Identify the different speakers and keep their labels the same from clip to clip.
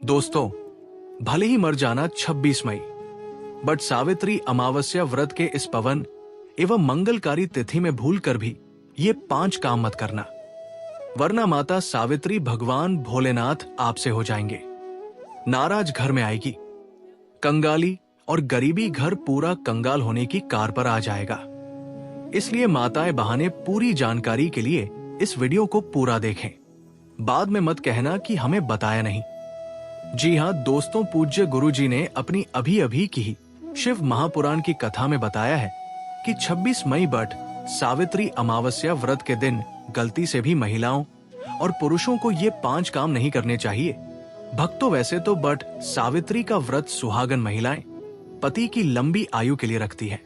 Speaker 1: दोस्तों, भले ही मर जाना 26 मई, बट सावित्री अमावस्या व्रत के इस पवन एवं मंगलकारी तिथि में भूल कर भी ये 5 काम मत करना, वरना माता सावित्री भगवान भोलेनाथ आपसे हो जाएंगे। नाराज घर में आएगी, कंगाली और गरीबी घर पूरा कंगाल होने की कार पर आ जाएगा। इसलिए माताएं बहाने पूरी जानकारी के लिए इस वीडियो को पूरा देखें। बाद में मत कहना कि हमें बताया नहीं। जी हां दोस्तों, पूज्य गुरुजी ने अपनी अभी अभी की ही शिव महापुराण की कथा में बताया है कि 26 मई बट सावित्री अमावस्या व्रत के दिन गलती से भी महिलाओं और पुरुषों को ये 5 काम नहीं करने चाहिए। भक्तों, वैसे तो बट सावित्री का व्रत सुहागन महिलाएं पति की लंबी आयु के लिए रखती है,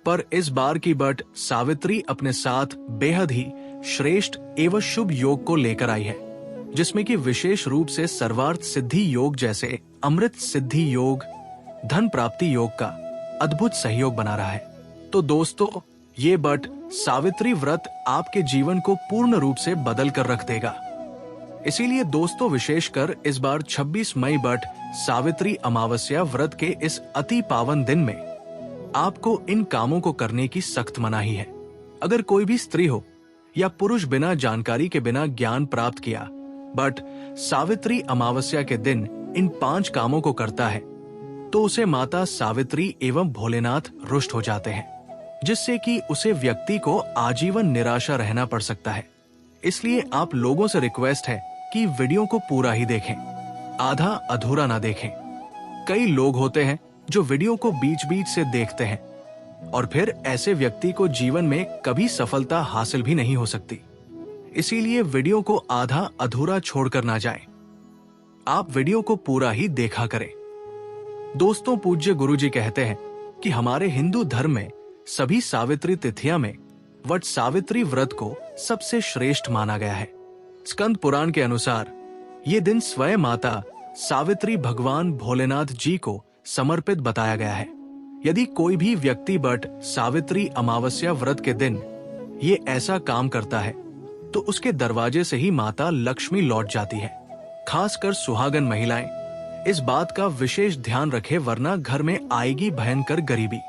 Speaker 1: पर इस बार की बट सावित्री अपने साथ बेहद ही श्रेष्ठ एवं शुभ योग को लेकर आई है, जिसमें कि विशेष रूप से सर्वार्थ सिद्धि योग जैसे अमृत सिद्धि योग, धन प्राप्ति योग का अद्भुत सहयोग बना रहा है। तो दोस्तों, ये बट सावित्री व्रत आपके जीवन को पूर्ण रूप से बदल कर रख देगा। इसीलिए दोस्तों, विशेषकर इस बार 26 मई बट सावित्री अमावस्या व्रत के इस अति पावन दिन में आपको इन कामों को करने की सख्त मनाही है। अगर कोई भी स्त्री हो या पुरुष बिना जानकारी के बिना ज्ञान प्राप्त किया बट सावित्री अमावस्या के दिन इन 5 कामों को करता है तो उसे माता सावित्री एवं भोलेनाथ रुष्ट हो जाते हैं, जिससे कि उसे व्यक्ति को आजीवन निराशा रहना पड़ सकता है। इसलिए आप लोगों से रिक्वेस्ट है कि वीडियो को पूरा ही देखें, आधा अधूरा ना देखें। कई लोग होते हैं जो वीडियो को बीच बीच से देखते हैं और फिर ऐसे व्यक्ति को जीवन में कभी सफलता हासिल भी नहीं हो सकती। इसीलिए वीडियो को आधा अधूरा छोड़कर ना जाएं। आप वीडियो को पूरा ही देखा करें। दोस्तों, पूज्य गुरुजी कहते हैं कि हमारे हिंदू धर्म में सभी सावित्री तिथियां में वट सावित्री व्रत को सबसे श्रेष्ठ माना गया है। स्कंद पुराण के अनुसार ये दिन स्वयं माता सावित्री भगवान भोलेनाथ जी को समर्पित बताया गया है। यदि कोई भी व्यक्ति बट सावित्री अमावस्या व्रत के दिन ये ऐसा काम करता है तो उसके दरवाजे से ही माता लक्ष्मी लौट जाती है। खासकर सुहागन महिलाएं इस बात का विशेष ध्यान रखें, वरना घर में आएगी भयंकर गरीबी।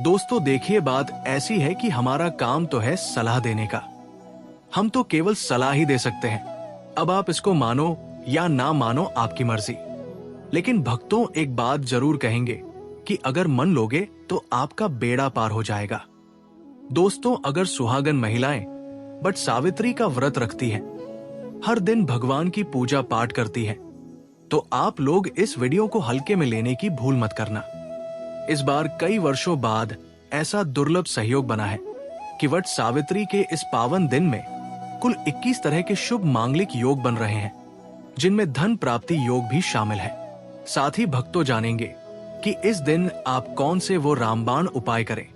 Speaker 1: दोस्तों, देखिए, बात ऐसी है कि हमारा काम तो है सलाह देने का। हम तो केवल सलाह ही दे सकते हैं। अब आप इसको मानो या ना मानो, आपकी मर्जी। लेकिन भक्तों, एक बात जरूर कहेंगे कि अगर मन लोगे तो आपका बेड़ा पार हो जाएगा। दोस्तों, अगर सुहागन महिलाएं बट सावित्री का व्रत रखती है, हर दिन भगवान की पूजा पाठ करती है, तो आप लोग इस वीडियो को हल्के में लेने की भूल मत करना। इस बार कई वर्षों बाद ऐसा दुर्लभ सहयोग बना है कि वट सावित्री के इस पावन दिन में कुल 21 तरह के शुभ मांगलिक योग बन रहे हैं, जिनमें धन प्राप्ति योग भी शामिल है। साथ ही भक्तों जानेंगे कि इस दिन आप कौन से वो रामबाण उपाय करें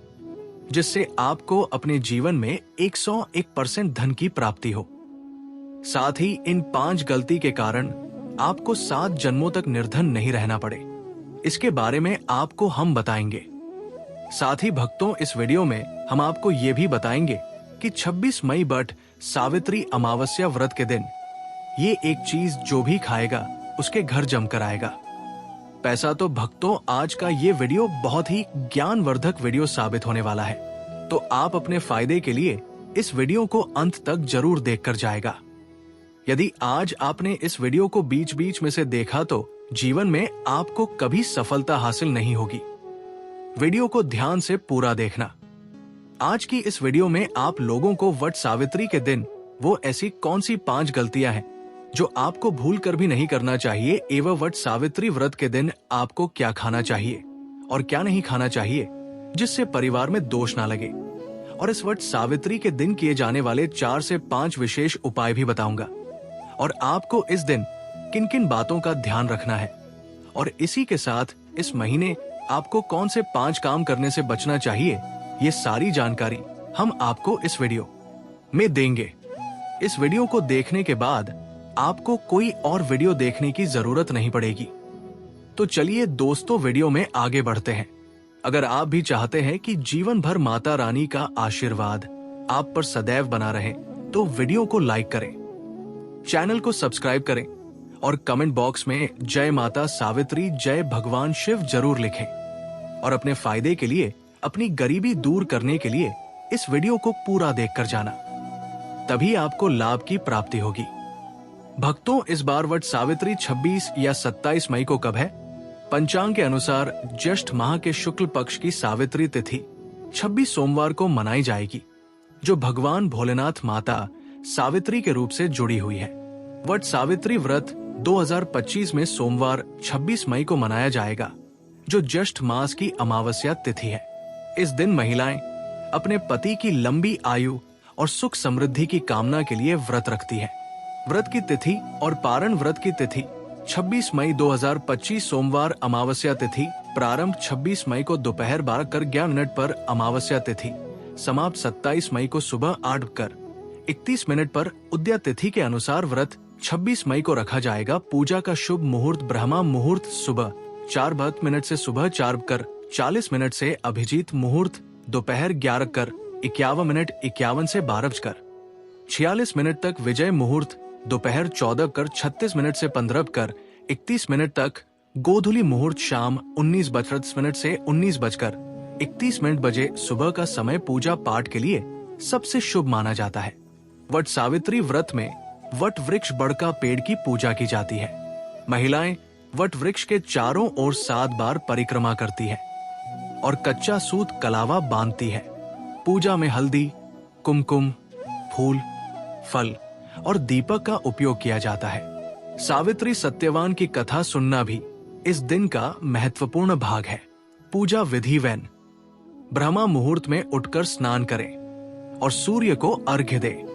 Speaker 1: जिससे आपको अपने जीवन में 101% धन की प्राप्ति हो। साथ ही इन 5 गलती के कारण आपको 7 जन्मों तक निर्धन नहीं रहना पड़े, इसके बारे में आपको हम बताएंगे। साथ ही भक्तों, इस वीडियो में हम आपको ये भी बताएंगे कि 26 मई बट सावित्री अमावस्या व्रत के दिन ये एक चीज जो भी खाएगा उसके घर जमकर आएगा। पैसा तो भक्तों, आज का ये वीडियो बहुत ही ज्ञानवर्धक वीडियो साबित होने वाला है, तो आप अपने फायदे के लिए इस वीडियो को अंत तक जरूर देखकर जाएगा। यदि आज आपने इस वीडियो को बीच बीच में से देखा तो जीवन में आपको कभी सफलता हासिल नहीं होगी। वीडियो को ध्यान से पूरा देखना। आज की इस वीडियो में आप लोगों को वट सावित्री के दिन वो ऐसी कौन सी 5 गलतियां हैं जो आपको भूल कर भी नहीं करना चाहिए, एवं वट सावित्री व्रत के दिन आपको क्या खाना चाहिए और क्या नहीं खाना चाहिए जिससे परिवार में दोष ना लगे। और इस वट सावित्री के दिन किए जाने वाले 4 से 5 विशेष उपाय भी बताऊंगा, और आपको इस दिन किन किन बातों का ध्यान रखना है, और इसी के साथ इस महीने आपको कौन से 5 काम करने से बचना चाहिए, ये सारी जानकारी हम आपको इस वीडियो में देंगे। इस वीडियो को देखने के बाद आपको कोई और वीडियो देखने की जरूरत नहीं पड़ेगी। तो चलिए दोस्तों, वीडियो में आगे बढ़ते हैं। अगर आप भी चाहते हैं कि जीवन भर माता रानी का आशीर्वाद आप पर सदैव बना रहे, तो वीडियो को लाइक करें, चैनल को सब्सक्राइब करें और कमेंट बॉक्स में जय माता सावित्री, जय भगवान शिव जरूर लिखें। और अपने फायदे के लिए, अपनी गरीबी दूर करने के लिए इस वीडियो को पूरा देखकर जाना, तभी आपको लाभ की प्राप्ति होगी। भक्तों, इस बार वट सावित्री 26 या 27 मई को कब है? पंचांग के अनुसार ज्येष्ठ माह के शुक्ल पक्ष की सावित्री तिथि 26 सोमवार को मनाई जाएगी, जो भगवान भोलेनाथ माता सावित्री के रूप से जुड़ी हुई है। वट सावित्री व्रत 2025 में सोमवार 26 मई को मनाया जाएगा, जो ज्येष्ठ मास की अमावस्या तिथि है। इस दिन महिलाएं अपने पति की लंबी आयु और सुख समृद्धि की कामना के लिए व्रत रखती है। व्रत की तिथि और पारण व्रत की तिथि 26 मई 2025 सोमवार अमावस्या तिथि, प्रारंभ 26 मई को दोपहर 12:11 पर अमावस्या तिथि, समाप्त 27 मई को सुबह 8:31 पर उदया तिथि के अनुसार व्रत 26 मई को रखा जाएगा। पूजा का शुभ मुहूर्त ब्रह्मा मुहूर्त सुबह 4:32 से सुबह 4:40 से अभिजीत मुहूर्त दोपहर 11:51 से 12:46 तक, विजय मुहूर्त दोपहर 14:36 से 15:31 तक, गोधूली मुहूर्त शाम 19:30 से 19:31 बजे सुबह का समय पूजा पाठ के लिए सबसे शुभ माना जाता है। वट सावित्री व्रत में वट वृक्ष बड़का पेड़ की पूजा की जाती है। महिलाएं वट वृक्ष के चारों ओर 7 बार परिक्रमा करती है और कच्चा सूत कलावा बांधती है। पूजा में हल्दी, कुमकुम, फूल, फल और दीपक का उपयोग किया जाता है। सावित्री सत्यवान की कथा सुनना भी इस दिन का महत्वपूर्ण भाग है। पूजा विधि वैन ब्रह्मा मुहूर्त में उठकर स्नान करें और सूर्य को अर्घ्य दें।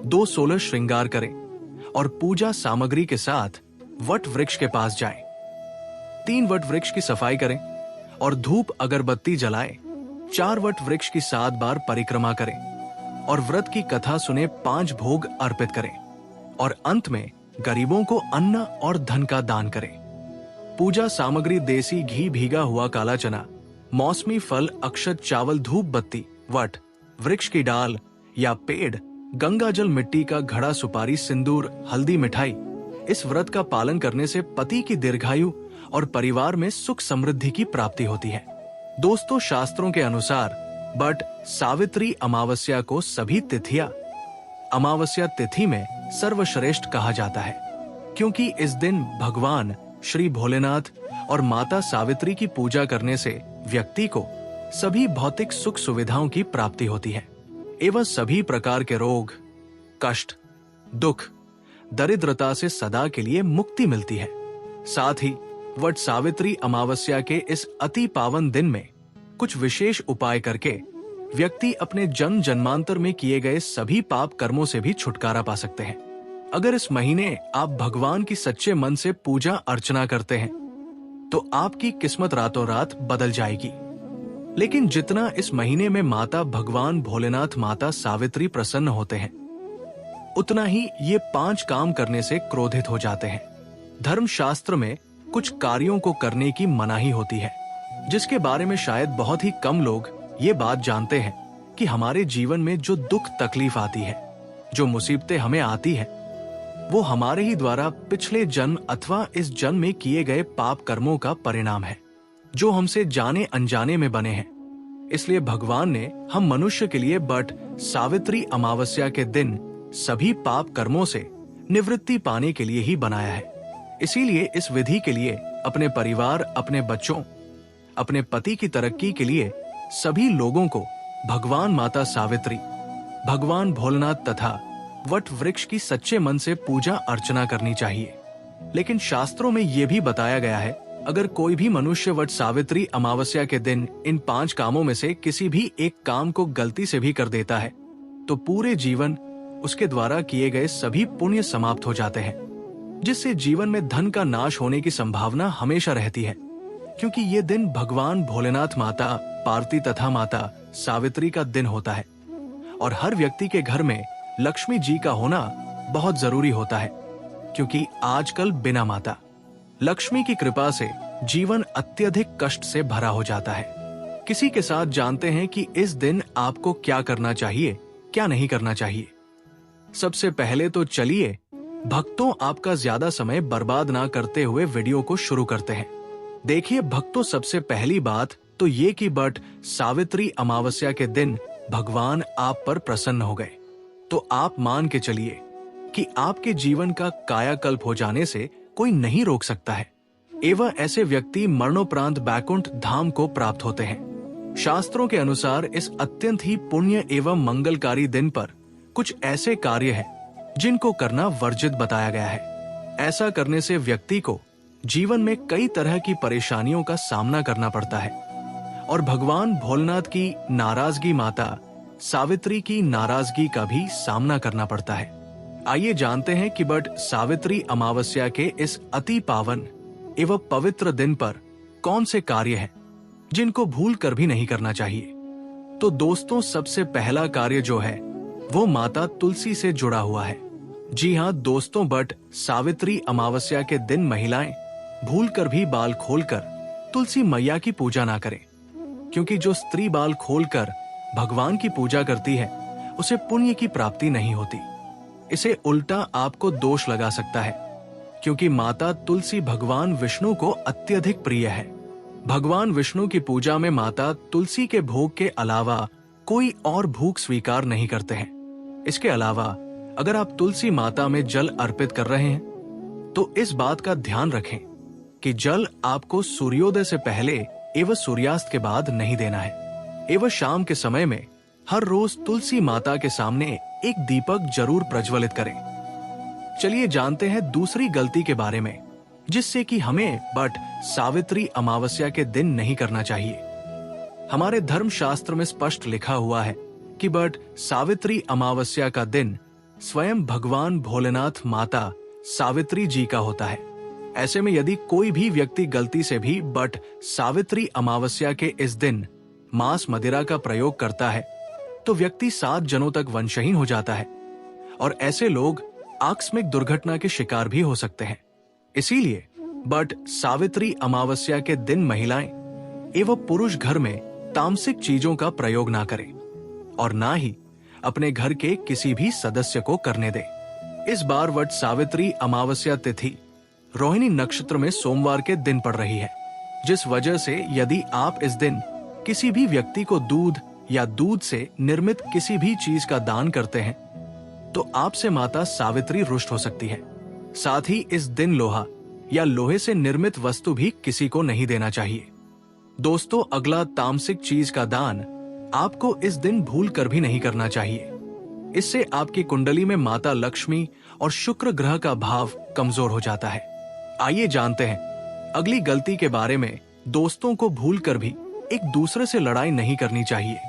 Speaker 1: 2 16 श्रृंगार करें और पूजा सामग्री के साथ वट वृक्ष के पास जाएं। 3 वट वृक्ष की सफाई करें और धूप अगरबत्ती जलाएं। 4 वट वृक्ष की 7 बार परिक्रमा करें और व्रत की कथा सुने, 5 भोग अर्पित करें और अंत में गरीबों को अन्न और धन का दान करें। पूजा सामग्री देसी घी, भीगा हुआ काला चना, मौसमी फल, अक्षत, चावल, धूप बत्ती, वट वृक्ष की डाल या पेड़, गंगाजल, मिट्टी का घड़ा, सुपारी, सिंदूर, हल्दी, मिठाई। इस व्रत का पालन करने से पति की दीर्घायु और परिवार में सुख समृद्धि की प्राप्ति होती है। दोस्तों, शास्त्रों के अनुसार बट सावित्री अमावस्या को सभी तिथियां अमावस्या तिथि में सर्वश्रेष्ठ कहा जाता है, क्योंकि इस दिन भगवान श्री भोलेनाथ और माता सावित्री की पूजा करने से व्यक्ति को सभी भौतिक सुख सुविधाओं की प्राप्ति होती है एवं सभी प्रकार के रोग, कष्ट, दुख, दरिद्रता से सदा के लिए मुक्ति मिलती है। साथ ही वट सावित्री अमावस्या के इस अति पावन दिन में कुछ विशेष उपाय करके व्यक्ति अपने जन्म जन्मांतर में किए गए सभी पाप कर्मों से भी छुटकारा पा सकते हैं। अगर इस महीने आप भगवान की सच्चे मन से पूजा अर्चना करते हैं तो आपकी किस्मत रातों रात बदल जाएगी। लेकिन जितना इस महीने में माता भगवान भोलेनाथ, माता सावित्री प्रसन्न होते हैं, उतना ही ये 5 काम करने से क्रोधित हो जाते हैं। धर्मशास्त्र में कुछ कार्यों को करने की मनाही होती है, जिसके बारे में शायद बहुत ही कम लोग ये बात जानते हैं कि हमारे जीवन में जो दुख तकलीफ आती है, जो मुसीबतें हमें आती है, वो हमारे ही द्वारा पिछले जन्म अथवा इस जन्म में किए गए पाप कर्मों का परिणाम है, जो हमसे जाने अनजाने में बने हैं। इसलिए भगवान ने हम मनुष्य के लिए बट सावित्री अमावस्या के दिन सभी पाप कर्मों से निवृत्ति पाने के लिए ही बनाया है। इसीलिए इस विधि के लिए अपने परिवार, अपने बच्चों, अपने पति की तरक्की के लिए सभी लोगों को भगवान माता सावित्री, भगवान भोलेनाथ तथा वट वृक्ष की सच्चे मन से पूजा अर्चना करनी चाहिए। लेकिन शास्त्रों में यह भी बताया गया है, अगर कोई भी मनुष्य वट सावित्री अमावस्या के दिन इन 5 कामों में से किसी भी एक काम को गलती से भी कर देता है तो पूरे जीवन उसके द्वारा किए गए सभी पुण्य समाप्त हो जाते हैं, जिससे जीवन में धन का नाश होने की संभावना हमेशा रहती है। क्योंकि ये दिन भगवान भोलेनाथ, माता पार्वती तथा माता सावित्री का दिन होता है और हर व्यक्ति के घर में लक्ष्मी जी का होना बहुत जरूरी होता है, क्योंकि आजकल बिना माता लक्ष्मी की कृपा से जीवन अत्यधिक कष्ट से भरा हो जाता है। किसी के साथ जानते हैं कि इस दिन आपको क्या करना चाहिए, क्या नहीं करना चाहिए। सबसे पहले तो चलिए भक्तों आपका ज्यादा समय बर्बाद ना करते हुए वीडियो को शुरू करते हैं। देखिए भक्तों, सबसे पहली बात तो ये कि बट सावित्री अमावस्या के दिन भगवान आप पर प्रसन्न हो गए तो आप मान के चलिए कि आपके जीवन का कायाकल्प हो जाने से कोई नहीं रोक सकता है। एवं ऐसे व्यक्ति मरणोपरांत बैकुंठ धाम को प्राप्त होते हैं। शास्त्रों के अनुसार इस अत्यंत ही पुण्य एवं मंगलकारी दिन पर कुछ ऐसे कार्य हैं जिनको करना वर्जित बताया गया है। ऐसा करने से व्यक्ति को जीवन में कई तरह की परेशानियों का सामना करना पड़ता है और भगवान भोलेनाथ की नाराजगी, माता सावित्री की नाराजगी का भी सामना करना पड़ता है। आइए जानते हैं कि बट सावित्री अमावस्या के इस अति पावन एवं पवित्र दिन पर कौन से कार्य हैं जिनको भूल कर भी नहीं करना चाहिए। तो दोस्तों, सबसे पहला कार्य जो है वो माता तुलसी से जुड़ा हुआ है। जी हाँ दोस्तों, बट सावित्री अमावस्या के दिन महिलाएं भूल कर भी बाल खोलकर तुलसी मैया की पूजा ना करें, क्योंकि जो स्त्री बाल खोलकर भगवान की पूजा करती है उसे पुण्य की प्राप्ति नहीं होती। इसे उल्टा आपको दोष लगा सकता है, क्योंकि माता तुलसी भगवान विष्णु को अत्यधिक प्रिय है। भगवान विष्णु की पूजा में माता तुलसी के भोग के अलावा कोई और भोग स्वीकार नहीं करते हैं। इसके अलावा अगर आप तुलसी माता में जल अर्पित कर रहे हैं तो इस बात का ध्यान रखें कि जल आपको सूर्योदय से पहले एवं सूर्यास्त के बाद नहीं देना है। एवं शाम के समय में हर रोज तुलसी माता के सामने एक दीपक जरूर प्रज्वलित करें। चलिए जानते हैं दूसरी गलती के बारे में, जिससे कि हमें बट सावित्री अमावस्या के दिन नहीं करना चाहिए। हमारे धर्म शास्त्र में स्पष्ट लिखा हुआ है कि बट सावित्री अमावस्या का दिन स्वयं भगवान भोलेनाथ माता सावित्री जी का होता है। ऐसे में यदि कोई भी व्यक्ति गलती से भी बट सावित्री अमावस्या के इस दिन मांस मदिरा का प्रयोग करता है तो व्यक्ति 7 जनों तक वंशहीन हो जाता है और ऐसे लोग आकस्मिक दुर्घटना के शिकार भी हो सकते हैं। इसीलिए बट सावित्री अमावस्या के दिन महिलाएं एवं पुरुष घर में तामसिक चीजों का प्रयोग ना करें और ना ही अपने घर के किसी भी सदस्य को करने दें। इस बार वट सावित्री अमावस्या तिथि रोहिणी नक्षत्र में सोमवार के दिन पड़ रही है, जिस वजह से यदि आप इस दिन किसी भी व्यक्ति को दूध या दूध से निर्मित किसी भी चीज का दान करते हैं तो आपसे माता सावित्री रुष्ट हो सकती है। साथ ही इस दिन लोहा या लोहे से निर्मित वस्तु भी किसी को नहीं देना चाहिए। दोस्तों, अगला तामसिक चीज का दान आपको इस दिन भूल कर भी नहीं करना चाहिए। इससे आपकी कुंडली में माता लक्ष्मी और शुक्र ग्रह का भाव कमजोर हो जाता है। आइए जानते हैं अगली गलती के बारे में। दोस्तों को भूल कर भी एक दूसरे से लड़ाई नहीं करनी चाहिए।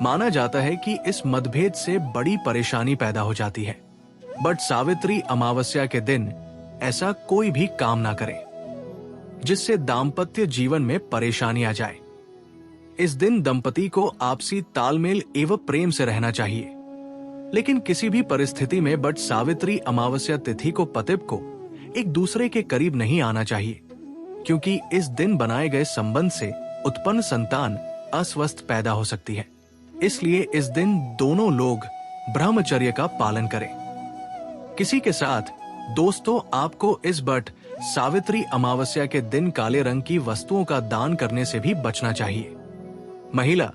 Speaker 1: माना जाता है कि इस मतभेद से बड़ी परेशानी पैदा हो जाती है। बट सावित्री अमावस्या के दिन ऐसा कोई भी काम ना करें जिससे दाम्पत्य जीवन में परेशानी आ जाए। इस दिन दंपति को आपसी तालमेल एवं प्रेम से रहना चाहिए, लेकिन किसी भी परिस्थिति में बट सावित्री अमावस्या तिथि को पतिप को एक दूसरे के करीब नहीं आना चाहिए, क्योंकि इस दिन बनाए गए संबंध से उत्पन्न संतान अस्वस्थ पैदा हो सकती है। इसलिए इस दिन दोनों लोग ब्रह्मचर्य का पालन करें। किसी के साथ दोस्तों आपको इस बट सावित्री अमावस्या के दिन काले रंग की वस्तुओं का दान करने से भी बचना चाहिए। महिला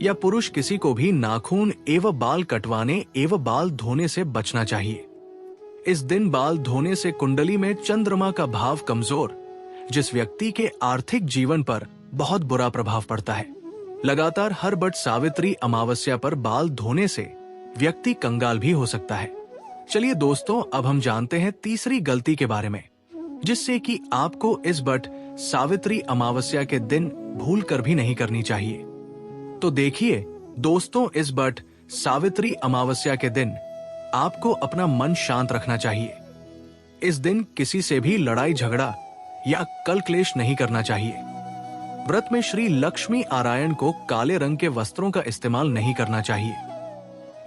Speaker 1: या पुरुष किसी को भी नाखून एवं बाल कटवाने एवं बाल धोने से बचना चाहिए। इस दिन बाल धोने से कुंडली में चंद्रमा का भाव कमजोर, जिस व्यक्ति के आर्थिक जीवन पर बहुत बुरा प्रभाव पड़ता है। लगातार हर बट सावित्री अमावस्या पर बाल धोने से व्यक्ति कंगाल भी हो सकता है। चलिए दोस्तों, अब हम जानते हैं तीसरी गलती के बारे में, जिससे कि आपको इस बट सावित्री अमावस्या के दिन भूल कर भी नहीं करनी चाहिए। तो देखिए दोस्तों, इस बट सावित्री अमावस्या के दिन आपको अपना मन शांत रखना चाहिए। इस दिन किसी से भी लड़ाई झगड़ा या कल क्लेश नहीं करना चाहिए। व्रत में श्री लक्ष्मी नारायण को काले रंग के वस्त्रों का इस्तेमाल नहीं करना चाहिए।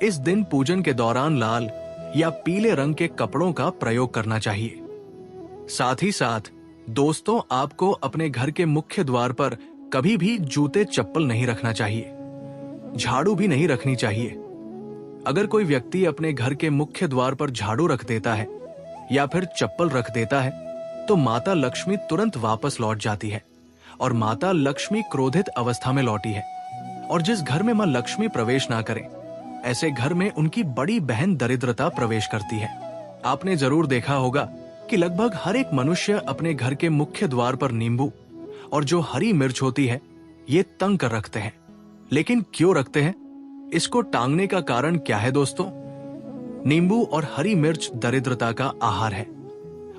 Speaker 1: इस दिन पूजन के दौरान लाल या पीले रंग के कपड़ों का प्रयोग करना चाहिए। साथ ही साथ दोस्तों, आपको अपने घर के मुख्य द्वार पर कभी भी जूते चप्पल नहीं रखना चाहिए। झाड़ू भी नहीं रखनी चाहिए। अगर कोई व्यक्ति अपने घर के मुख्य द्वार पर झाड़ू रख देता है या फिर चप्पल रख देता है तो माता लक्ष्मी तुरंत वापस लौट जाती है और माता लक्ष्मी क्रोधित अवस्था में लौटी है। और जिस घर में मां लक्ष्मी प्रवेश ना करे, ऐसे घर में उनकी बड़ी बहन दरिद्रता प्रवेश करती है। आपने जरूर देखा होगा कि लगभग हर एक मनुष्य अपने घर के मुख्य द्वार पर नींबू और जो हरी मिर्च होती है ये तंग कर रखते हैं। लेकिन क्यों रखते हैं? इसको टांगने का कारण क्या है दोस्तों? नींबू और हरी मिर्च दरिद्रता का आहार है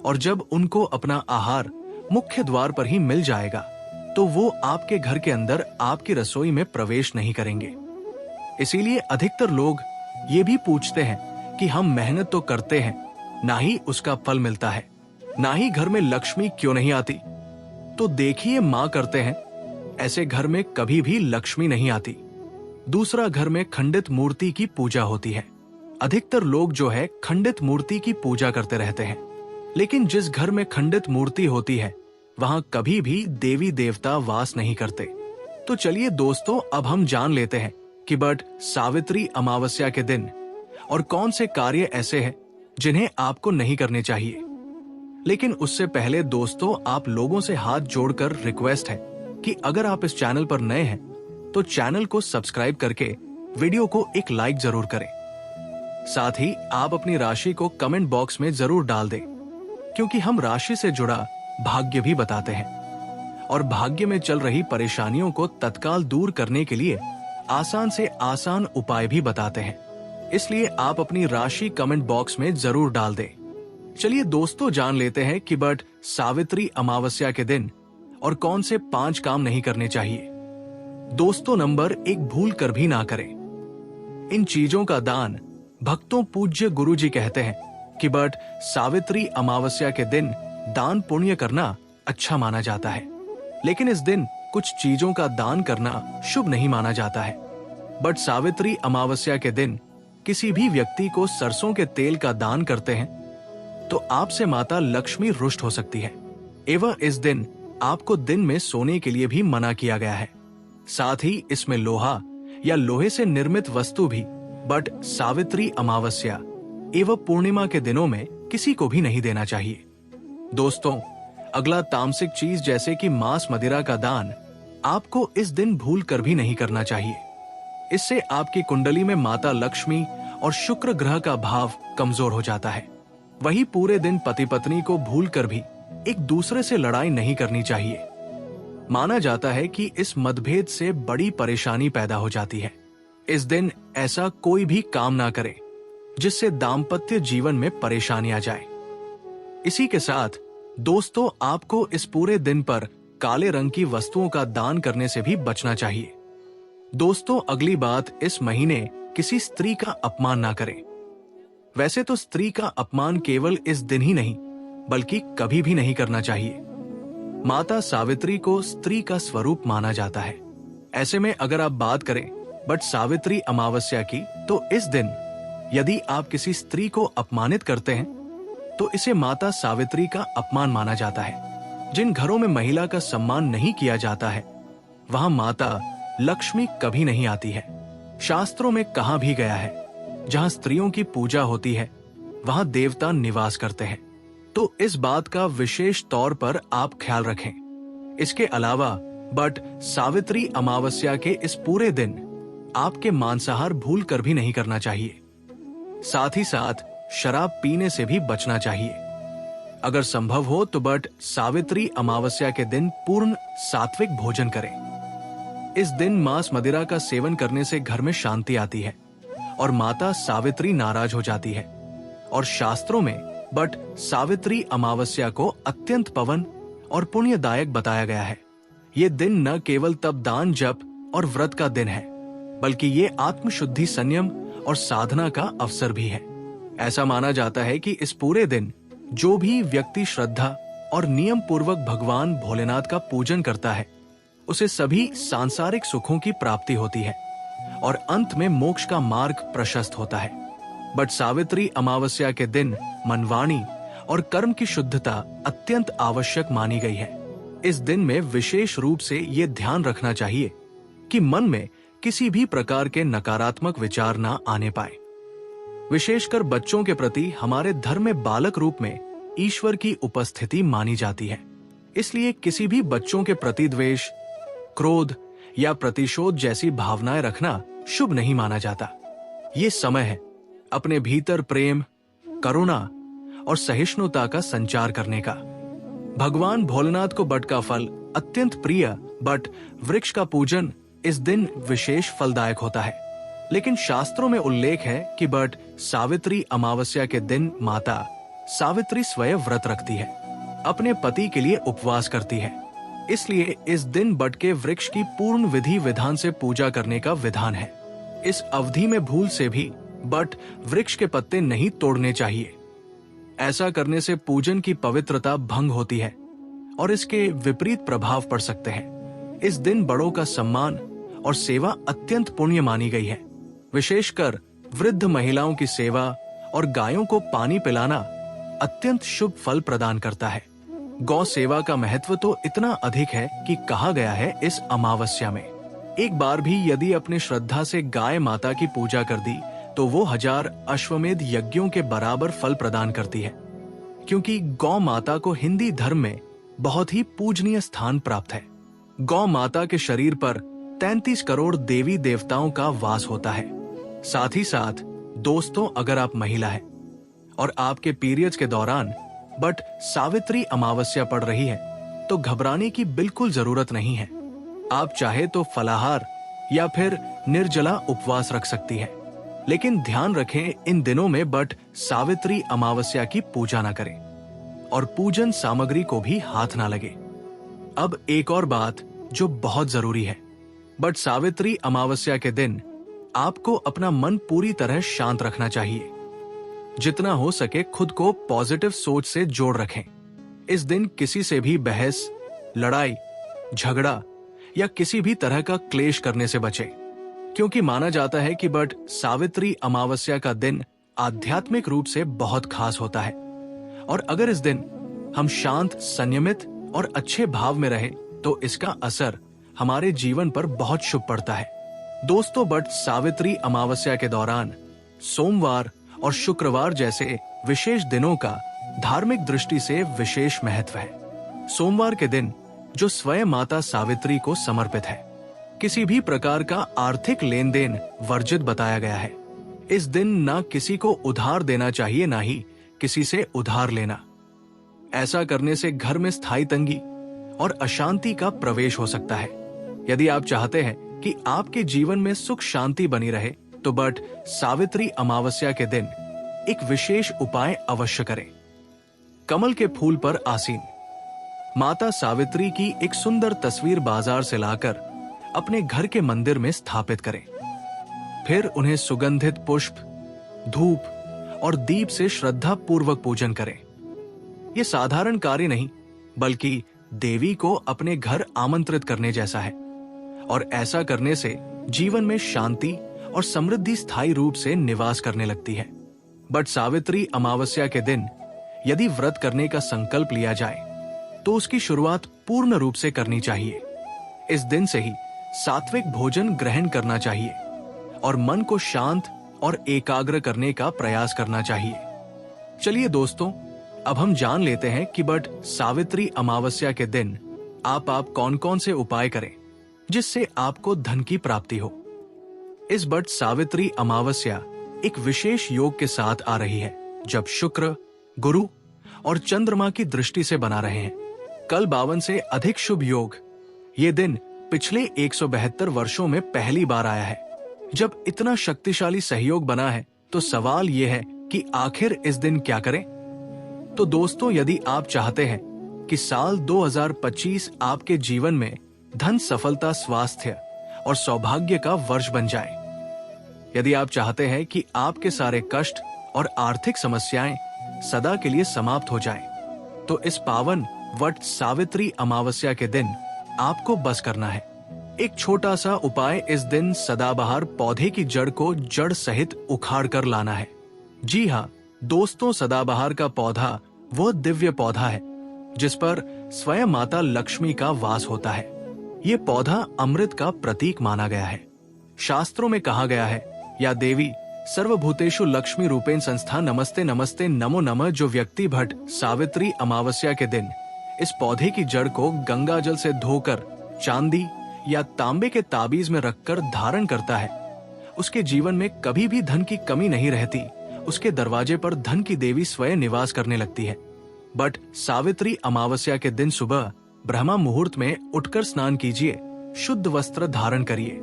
Speaker 1: और जब उनको अपना आहार मुख्य द्वार पर ही मिल जाएगा तो वो आपके घर के अंदर आपकी रसोई में प्रवेश नहीं करेंगे। इसीलिए अधिकतर लोग ये भी पूछते हैं कि हम मेहनत तो करते हैं, ना ही उसका फल मिलता है, ना ही घर में लक्ष्मी क्यों नहीं आती? तो देखिए, मां करते हैं, ऐसे घर में कभी भी लक्ष्मी नहीं आती। दूसरा, घर में खंडित मूर्ति की पूजा होती है। अधिकतर लोग जो है खंडित मूर्ति की पूजा करते रहते हैं, लेकिन जिस घर में खंडित मूर्ति होती है वहां कभी भी देवी देवता वास नहीं करते। तो चलिए दोस्तों, अब हम जान लेते हैं कि बट सावित्री अमावस्या के दिन और कौन से कार्य ऐसे हैं जिन्हें आपको नहीं करने चाहिए। लेकिन उससे पहले दोस्तों, आप लोगों से हाथ जोड़कर रिक्वेस्ट है कि अगर आप इस चैनल पर नए हैं तो चैनल को सब्सक्राइब करके वीडियो को एक लाइक जरूर करें। साथ ही आप अपनी राशि को कमेंट बॉक्स में जरूर डाल दें, क्योंकि हम राशि से जुड़ा भाग्य भी बताते हैं और भाग्य में चल रही परेशानियों को तत्काल दूर करने के लिए आसान से आसान उपाय भी बताते हैं। इसलिए आप अपनी राशि कमेंट बॉक्स में जरूर डाल दें। चलिए दोस्तों, जान लेते हैं कि बट सावित्री अमावस्या के दिन और कौन से 5 काम नहीं करने चाहिए। दोस्तों, नंबर 1, भूल कर भी ना करें। इन चीजों का दान भक्तों पूज्य गुरु जी कहते हैं कि बट सावित्री अमावस्या के दिन दान पुण्य करना अच्छा माना जाता है, लेकिन इस दिन कुछ चीजों का दान करना शुभ नहीं माना जाता है। बट सावित्री अमावस्या के दिन किसी भी व्यक्ति को सरसों के तेल का दान करते हैं तो आपसे माता लक्ष्मी रुष्ट हो सकती है एवं इस दिन आपको दिन में सोने के लिए भी मना किया गया है। साथ ही इसमें लोहा या लोहे से निर्मित वस्तु भी बट सावित्री अमावस्या एवं पूर्णिमा के दिनों में किसी को भी नहीं देना चाहिए। दोस्तों, अगला तामसिक चीज जैसे कि मांस मदिरा का दान आपको इस दिन भूल कर भी नहीं करना चाहिए। इससे आपकी कुंडली में माता लक्ष्मी और शुक्र ग्रह का भाव कमजोर हो जाता है। वही पूरे दिन पति पत्नी को भूल कर भी एक दूसरे से लड़ाई नहीं करनी चाहिए। माना जाता है कि इस मतभेद से बड़ी परेशानी पैदा हो जाती है। इस दिन ऐसा कोई भी काम ना करे जिससे दाम्पत्य जीवन में परेशानी आ जाए। इसी के साथ दोस्तों, आपको इस पूरे दिन पर काले रंग की वस्तुओं का दान करने से भी बचना चाहिए। दोस्तों, अगली बात, इस महीने किसी स्त्री का अपमान ना करें। वैसे तो स्त्री का अपमान केवल इस दिन ही नहीं बल्कि कभी भी नहीं करना चाहिए। माता सावित्री को स्त्री का स्वरूप माना जाता है। ऐसे में अगर आप बात करें बट सावित्री अमावस्या की, तो इस दिन यदि आप किसी स्त्री को अपमानित करते हैं तो इसे माता सावित्री का अपमान माना जाता है। जिन घरों में महिला का सम्मान नहीं किया जाता है वहां माता लक्ष्मी कभी नहीं आती है। शास्त्रों में कहा भी गया है, जहां स्त्रियों की पूजा होती है वहां देवता निवास करते हैं। तो इस बात का विशेष तौर पर आप ख्याल रखें। इसके अलावा बट सावित्री अमावस्या के इस पूरे दिन आपके मांसाहार भूल कर भी नहीं करना चाहिए। साथ ही साथ शराब पीने से भी बचना चाहिए। अगर संभव हो तो बट सावित्री अमावस्या के दिन पूर्ण सात्विक भोजन करें। इस दिन मांस मदिरा का सेवन करने से घर में शांति आती है और माता सावित्री नाराज हो जाती है। और शास्त्रों में बट सावित्री अमावस्या को अत्यंत पवन और पुण्यदायक बताया गया है। ये दिन न केवल तप दान जप और व्रत का दिन है, बल्कि ये आत्मशुद्धि, संयम और साधना का अवसर भी है। ऐसा माना जाता है कि इस पूरे दिन जो भी व्यक्ति श्रद्धा और नियम पूर्वक भगवान भोलेनाथ का पूजन करता है उसे सभी सांसारिक सुखों की प्राप्ति होती है और अंत में मोक्ष का मार्ग प्रशस्त होता है। बट सावित्री अमावस्या के दिन मनवाणी और कर्म की शुद्धता अत्यंत आवश्यक मानी गई है। इस दिन में विशेष रूप से ये ध्यान रखना चाहिए कि मन में किसी भी प्रकार के नकारात्मक विचार ना आने पाए। विशेषकर बच्चों के प्रति हमारे धर्म में बालक रूप में ईश्वर की उपस्थिति मानी जाती है। इसलिए किसी भी बच्चों के प्रति द्वेष, क्रोध या प्रतिशोध जैसी भावनाएं रखना शुभ नहीं माना जाता। ये समय है अपने भीतर प्रेम, करुणा और सहिष्णुता का संचार करने का। भगवान भोलेनाथ को बट का फल अत्यंत प्रिय, बट वृक्ष का पूजन इस दिन विशेष फलदायक होता है। लेकिन शास्त्रों में उल्लेख है कि बट सावित्री अमावस्या के दिन माता सावित्री स्वयं व्रत रखती है, अपने पति के लिए उपवास करती है। इसलिए इस दिन बट के वृक्ष की पूर्ण विधि विधान से पूजा करने का विधान है। इस अवधि में भूल से भी बट वृक्ष के पत्ते नहीं तोड़ने चाहिए। ऐसा करने से पूजन की पवित्रता भंग होती है और इसके विपरीत प्रभाव पड़ सकते हैं। इस दिन बड़ों का सम्मान और सेवा अत्यंत पुण्य मानी गई है। विशेषकर वृद्ध महिलाओं की सेवा और गायों को पानी पिलाना अत्यंत शुभ फल प्रदान करता है। गौ सेवा का महत्व तो इतना अधिक है कि कहा गया है इस अमावस्या में एक बार भी यदि अपने श्रद्धा से गाय माता की पूजा कर दी तो वो 1000 अश्वमेध यज्ञों के बराबर फल प्रदान करती है। क्योंकि गौ माता को हिंदी धर्म में बहुत ही पूजनीय स्थान प्राप्त है। गौ माता के शरीर पर 33 करोड़ देवी देवताओं का वास होता है। साथ ही साथ दोस्तों, अगर आप महिला हैं और आपके पीरियड्स के दौरान बट सावित्री अमावस्या पड़ रही है तो घबराने की बिल्कुल जरूरत नहीं है। आप चाहे तो फलाहार या फिर निर्जला उपवास रख सकती है। लेकिन ध्यान रखें, इन दिनों में बट सावित्री अमावस्या की पूजा ना करें और पूजन सामग्री को भी हाथ ना लगे। अब एक और बात जो बहुत जरूरी है, बट सावित्री अमावस्या के दिन आपको अपना मन पूरी तरह शांत रखना चाहिए। जितना हो सके खुद को पॉजिटिव सोच से जोड़ रखें। इस दिन किसी से भी बहस, लड़ाई, झगड़ा या किसी भी तरह का क्लेश करने से बचें, क्योंकि माना जाता है कि बट सावित्री अमावस्या का दिन आध्यात्मिक रूप से बहुत खास होता है। और अगर इस दिन हम शांत, संयमित और अच्छे भाव में रहे तो इसका असर हमारे जीवन पर बहुत शुभ पड़ता है। दोस्तों, बट सावित्री अमावस्या के दौरान सोमवार और शुक्रवार जैसे विशेष दिनों का धार्मिक दृष्टि से विशेष महत्व है। सोमवार के दिन जो स्वयं माता सावित्री को समर्पित है, किसी भी प्रकार का आर्थिक लेन देन वर्जित बताया गया है। इस दिन ना किसी को उधार देना चाहिए, ना ही किसी से उधार लेना। ऐसा करने से घर में स्थायी तंगी और अशांति का प्रवेश हो सकता है। यदि आप चाहते हैं कि आपके जीवन में सुख शांति बनी रहे तो बट सावित्री अमावस्या के दिन एक विशेष उपाय अवश्य करें। कमल के फूल पर आसीन माता सावित्री की एक सुंदर तस्वीर बाजार से लाकर अपने घर के मंदिर में स्थापित करें। फिर उन्हें सुगंधित पुष्प, धूप और दीप से श्रद्धा पूर्वक पूजन करें। यह साधारण कार्य नहीं बल्कि देवी को अपने घर आमंत्रित करने जैसा है और ऐसा करने से जीवन में शांति और समृद्धि स्थायी रूप से निवास करने लगती है। बट सावित्री अमावस्या के दिन यदि व्रत करने का संकल्प लिया जाए तो उसकी शुरुआत पूर्ण रूप से करनी चाहिए। इस दिन से ही सात्विक भोजन ग्रहण करना चाहिए और मन को शांत और एकाग्र करने का प्रयास करना चाहिए। चलिए दोस्तों, अब हम जान लेते हैं कि बट सावित्री अमावस्या के दिन आप कौन कौन से उपाय करें जिससे आपको धन की प्राप्ति हो। इस बट सावित्री अमावस्या एक विशेष योग के साथ आ रही है जब शुक्र, गुरु और चंद्रमा की दृष्टि से बना रहे हैं। कल 52 से अधिक शुभ योग। ये दिन पिछले 172 वर्षों में पहली बार आया है। जब इतना शक्तिशाली सहयोग बना है तो सवाल यह है कि आखिर इस दिन क्या करें। तो दोस्तों, यदि आप चाहते हैं कि साल 2025 आपके जीवन में धन, सफलता, स्वास्थ्य और सौभाग्य का वर्ष बन जाए, यदि आप चाहते हैं कि आपके सारे कष्ट और आर्थिक समस्याएं सदा के लिए समाप्त हो जाएं, तो इस पावन वट सावित्री अमावस्या के दिन आपको बस करना है। एक छोटा सा उपाय इस दिन सदाबहार पौधे की जड़ को जड़ सहित उखाड़ कर लाना है। जी हाँ दोस्तों, सदाबहार का पौधा वो दिव्य पौधा है जिस पर स्वयं माता लक्ष्मी का वास होता है। ये पौधा अमृत का प्रतीक माना गया है। शास्त्रों में कहा गया है, या देवी सर्वभूतेषु लक्ष्मी रूपेण संस्था नमस्ते नमस्ते नमो नमः। जो व्यक्ति भट्ट सावित्री अमावस्या के दिन इस पौधे की जड़ को गंगा जल से धोकर चांदी या तांबे के ताबीज में रखकर धारण करता है, उसके जीवन में कभी भी धन की कमी नहीं रहती। उसके दरवाजे पर धन की देवी स्वयं निवास करने लगती है। बट सावित्री अमावस्या के दिन सुबह ब्रह्मा मुहूर्त में उठकर स्नान कीजिए, शुद्ध वस्त्र धारण करिए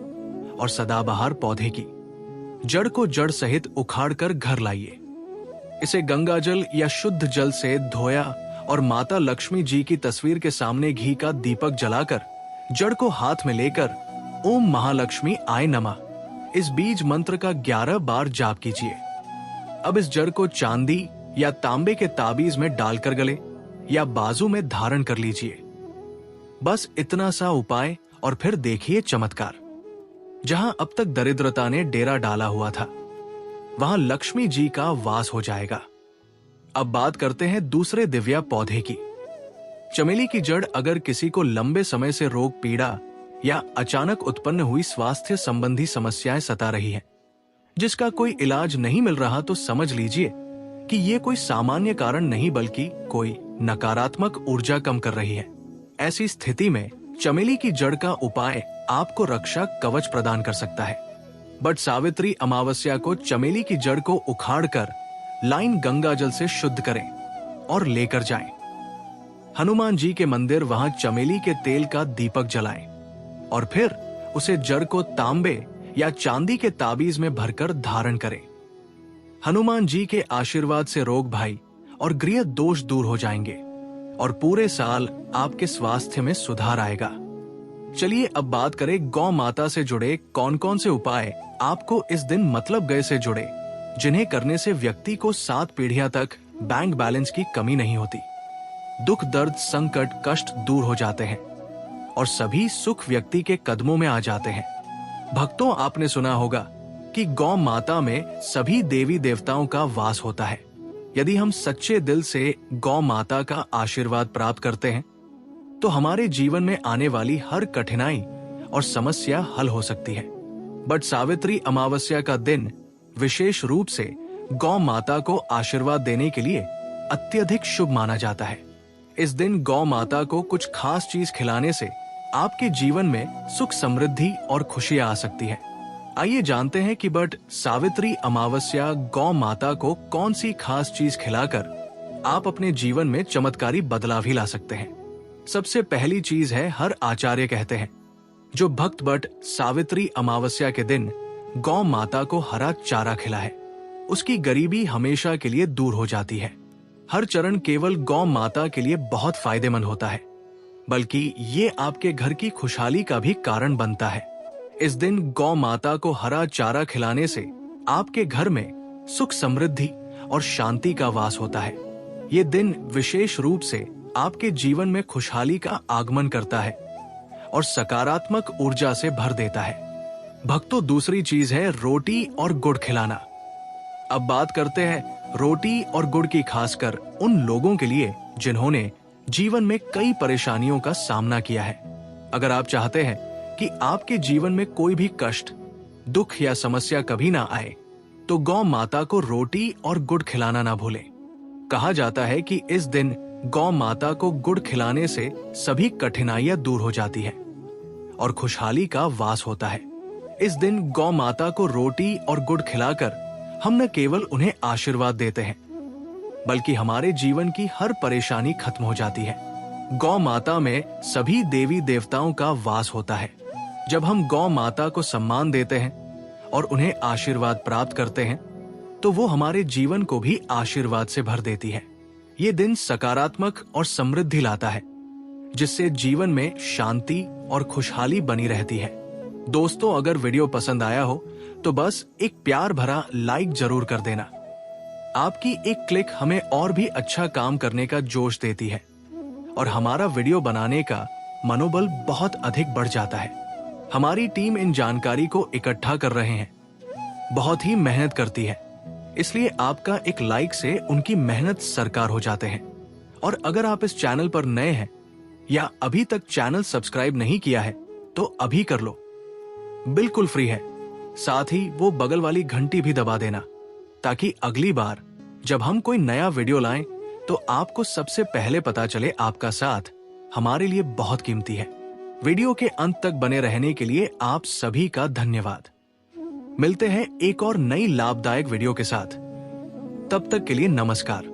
Speaker 1: और सदाबहार पौधे की जड़ को जड़ सहित उखाड़कर घर लाइए। इसे गंगा जल या शुद्ध जल से धोया और माता लक्ष्मी जी की तस्वीर के सामने घी का दीपक जलाकर जड़ को हाथ में लेकर ओम महालक्ष्मी आय नमः इस बीज मंत्र का 11 बार जाप कीजिए। अब इस जड़ को चांदी या तांबे के ताबीज में डालकर गले या बाजू में धारण कर लीजिए। बस इतना सा उपाय और फिर देखिए चमत्कार। जहां अब तक दरिद्रता ने डेरा डाला हुआ था, वहां लक्ष्मी जी का वास हो जाएगा। अब बात करते हैं दूसरे दिव्या पौधे की। चमेली की जड़ अगर किसी को लंबे समय से रोग पीड़ा या अचानक उत्पन्न हुई स्वास्थ्य संबंधी समस्याएं सता रही हैं, जिसका कोई इलाज नहीं मिल रहा, तो समझ लीजिए कि ये कोई सामान्य कारण नहीं बल्कि कोई नकारात्मक ऊर्जा कम कर रही है। ऐसी स्थिति में चमेली की जड़ का उपाय आपको रक्षा कवच प्रदान कर सकता है। बट सावित्री अमावस्या को चमेली की जड़ को उखाड़कर लाइन गंगा जल से शुद्ध करें और लेकर जाएं। हनुमान जी के मंदिर वहां चमेली के तेल का दीपक जलाएं और फिर उसे जड़ को तांबे या चांदी के ताबीज में भरकर धारण करें। हनुमान जी के आशीर्वाद से रोग भय और गृह दोष दूर हो जाएंगे और पूरे साल आपके स्वास्थ्य में सुधार आएगा। चलिए अब बात करें गौ माता से जुड़े कौन कौन से उपाय आपको इस दिन मतलब गए से जुड़े, जिन्हें करने से व्यक्ति को 7 पीढ़ियां तक बैंक बैलेंस की कमी नहीं होती, दुख दर्द संकट कष्ट दूर हो जाते हैं और सभी सुख व्यक्ति के कदमों में आ जाते हैं। भक्तों, आपने सुना होगा कि गौ माता में सभी देवी देवताओं का वास होता है। यदि हम सच्चे दिल से गौ माता का आशीर्वाद प्राप्त करते हैं तो हमारे जीवन में आने वाली हर कठिनाई और समस्या हल हो सकती है। बट सावित्री अमावस्या का दिन विशेष रूप से गौ माता को आशीर्वाद देने के लिए अत्यधिक शुभ माना जाता है। इस दिन गौ माता को कुछ खास चीज खिलाने से आपके जीवन में सुख समृद्धि और खुशियां आ सकती है। आइए जानते हैं कि बट सावित्री अमावस्या गौ माता को कौन सी खास चीज खिलाकर आप अपने जीवन में चमत्कारी बदलाव ही ला सकते हैं। सबसे पहली चीज है, हर आचार्य कहते हैं जो भक्त बट सावित्री अमावस्या के दिन गौ माता को हरा चारा खिलाए, उसकी गरीबी हमेशा के लिए दूर हो जाती है। हर चरण केवल गौ माता के लिए बहुत फायदेमंद होता है, बल्कि ये आपके घर की खुशहाली का भी कारण बनता है। इस दिन गौ माता को हरा चारा खिलाने से आपके घर में सुख समृद्धि और शांति का वास होता है। ये दिन विशेष रूप से आपके जीवन में खुशहाली का आगमन करता है और सकारात्मक ऊर्जा से भर देता है। भक्तों, दूसरी चीज है रोटी और गुड़ खिलाना। अब बात करते हैं रोटी और गुड़ की, खासकर उन लोगों के लिए जिन्होंने जीवन में कई परेशानियों का सामना किया है। अगर आप चाहते हैं कि आपके जीवन में कोई भी कष्ट, दुख या समस्या कभी ना आए, तो गौ माता को रोटी और गुड़ खिलाना ना भूलें। कहा जाता है कि इस दिन गौ माता को गुड़ खिलाने से सभी कठिनाइयां दूर हो जाती है और खुशहाली का वास होता है। इस दिन गौ माता को रोटी और गुड़ खिलाकर हम न केवल उन्हें आशीर्वाद देते हैं, बल्कि हमारे जीवन की हर परेशानी खत्म हो जाती है। गौ माता में सभी देवी देवताओं का वास होता है। जब हम गौ माता को सम्मान देते हैं और उन्हें आशीर्वाद प्राप्त करते हैं, तो वो हमारे जीवन को भी आशीर्वाद से भर देती है। ये दिन सकारात्मक और समृद्धि लाता है, जिससे जीवन में शांति और खुशहाली बनी रहती है। दोस्तों, अगर वीडियो पसंद आया हो तो बस एक प्यार भरा लाइक जरूर कर देना। आपकी एक क्लिक हमें और भी अच्छा काम करने का जोश देती है और हमारा वीडियो बनाने का मनोबल बहुत अधिक बढ़ जाता है। हमारी टीम इन जानकारी को इकट्ठा कर रहे हैं, बहुत ही मेहनत करती है, इसलिए आपका एक लाइक से उनकी मेहनत साकार हो जाते हैं। और अगर आप इस चैनल पर नए हैं या अभी तक चैनल सब्सक्राइब नहीं किया है तो अभी कर लो, बिल्कुल फ्री है। साथ ही वो बगल वाली घंटी भी दबा देना, ताकि अगली बार जब हम कोई नया वीडियो लाएं तो आपको सबसे पहले पता चले। आपका साथ हमारे लिए बहुत कीमती है। वीडियो के अंत तक बने रहने के लिए आप सभी का धन्यवाद। मिलते हैं एक और नई लाभदायक वीडियो के साथ। तब तक के लिए नमस्कार।